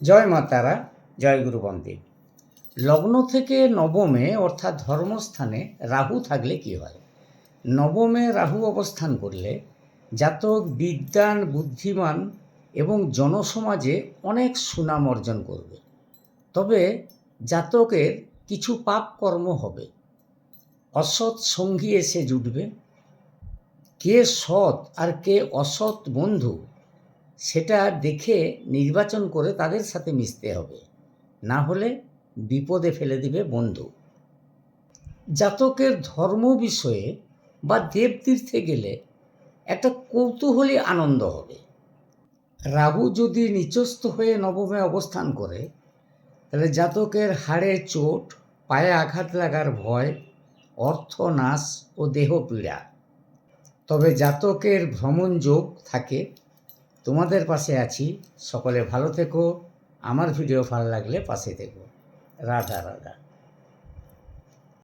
জয় মা তারা, জয় গুরু বন্দে। লগ্ন থেকে নবমে অর্থাৎ ধর্মস্থানে রাহু থাকলে কি হয়? নবমে রাহু অবস্থান করলে জাতক বিদ্বান, বুদ্ধিমান এবং জনসমাজে অনেক সুনাম অর্জন করবে। তবে জাতকের কিছু পাপ কর্ম হবে, অসৎ সঙ্গী এসে জুটবে। কে সৎ আর কে অসৎ বন্ধু সেটা দেখে নির্বাচন করে তাদের সাথে মিশতে হবে, না হলে বিপদে ফেলে দিবে বন্ধু। জাতকের ধর্ম বিষয়ে বা দেবতীর্থে গেলে একটা কৌতূহলী আনন্দ হবে। রাহু যদি নিচস্থ হয়ে নবমে অবস্থান করে তাহলে জাতকের হাড়ে চোট, পায়ে আঘাত লাগার ভয়, অর্থনাশ ও দেহ পীড়া। তবে জাতকের ভ্রমণ যোগ থাকে। তোমাদের পাশে আছি। সকলে ভালো থেকো। আমার ভিডিও ভালো লাগলে পাশে থেকো। রাধা রাধা।